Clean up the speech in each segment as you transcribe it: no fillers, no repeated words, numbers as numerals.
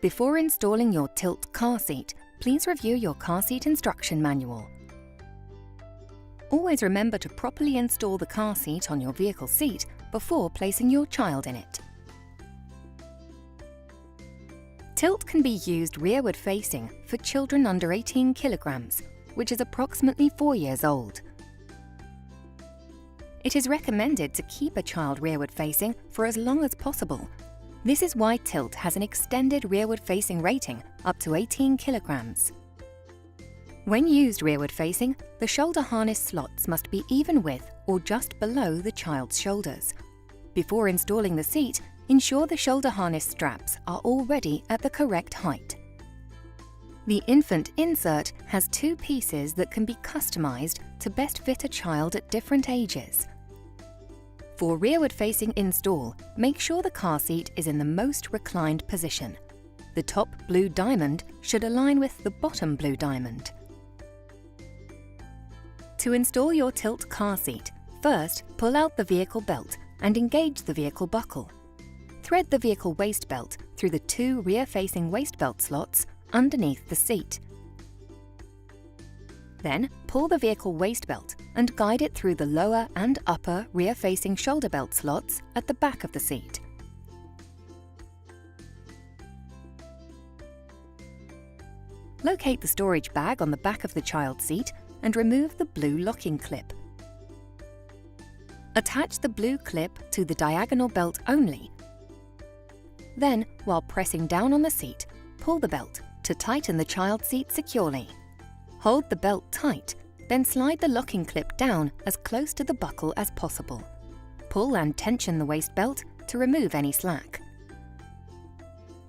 Before installing your tilt car seat, please review your car seat instruction manual. Always remember to properly install the car seat on your vehicle seat before placing your child in it. Tilt can be used rearward facing for children under 18 kilograms, which is approximately 4 years old. It is recommended to keep a child rearward facing for as long as possible. This is why Tilt has an extended rearward facing rating up to 18 kilograms. When used rearward facing, the shoulder harness slots must be even with or just below the child's shoulders. Before installing the seat, ensure the shoulder harness straps are already at the correct height. The infant insert has 2 pieces that can be customized to best fit a child at different ages. For rearward-facing install, make sure the car seat is in the most reclined position. The top blue diamond should align with the bottom blue diamond. To install your tilt car seat, first pull out the vehicle belt and engage the vehicle buckle. Thread the vehicle waist belt through the 2 rear-facing waist belt slots underneath the seat. Then, pull the vehicle waist belt and guide it through the lower and upper rear-facing shoulder belt slots at the back of the seat. Locate the storage bag on the back of the child's seat and remove the blue locking clip. Attach the blue clip to the diagonal belt only. Then, while pressing down on the seat, pull the belt to tighten the child's seat securely. Hold the belt tight, then slide the locking clip down as close to the buckle as possible. Pull and tension the waist belt to remove any slack.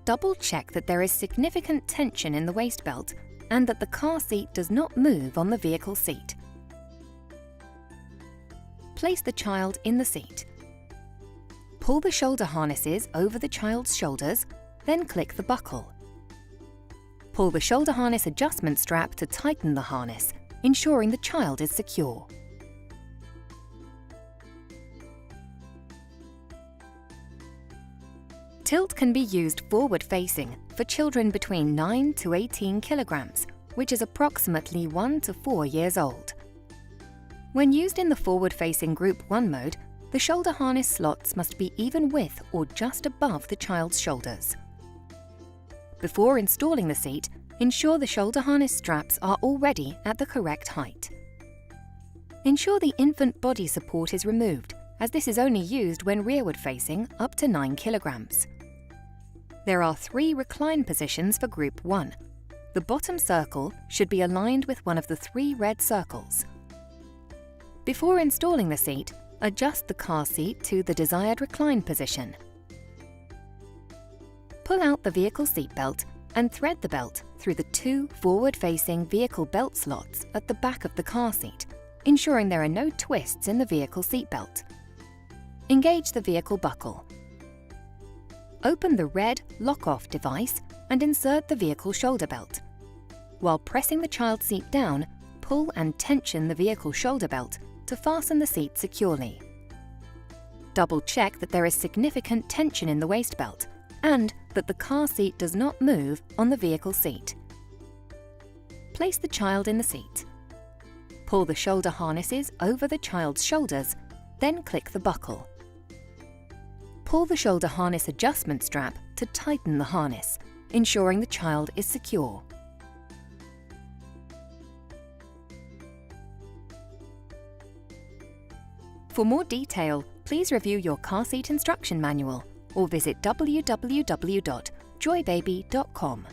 Double check that there is significant tension in the waist belt and that the car seat does not move on the vehicle seat. Place the child in the seat. Pull the shoulder harnesses over the child's shoulders, then click the buckle. Pull the shoulder harness adjustment strap to tighten the harness, ensuring the child is secure. Tilt can be used forward-facing for children between 9 to 18 kilograms, which is approximately 1 to 4 years old. When used in the forward-facing Group 1 mode, the shoulder harness slots must be even with or just above the child's shoulders. Before installing the seat, ensure the shoulder harness straps are already at the correct height. Ensure the infant body support is removed, as this is only used when rearward facing up to 9 kilograms. There are 3 recline positions for Group 1. The bottom circle should be aligned with one of the 3 red circles. Before installing the seat, adjust the car seat to the desired recline position. Pull out the vehicle seat belt and thread the belt through the 2 forward-facing vehicle belt slots at the back of the car seat, ensuring there are no twists in the vehicle seat belt. Engage the vehicle buckle. Open the red lock-off device and insert the vehicle shoulder belt. While pressing the child's seat down, pull and tension the vehicle shoulder belt to fasten the seat securely. Double check that there is significant tension in the waist belt and that the car seat does not move on the vehicle seat. Place the child in the seat. Pull the shoulder harnesses over the child's shoulders, then click the buckle. Pull the shoulder harness adjustment strap to tighten the harness, ensuring the child is secure. For more detail, please review your car seat instruction manual or visit www.joybaby.com.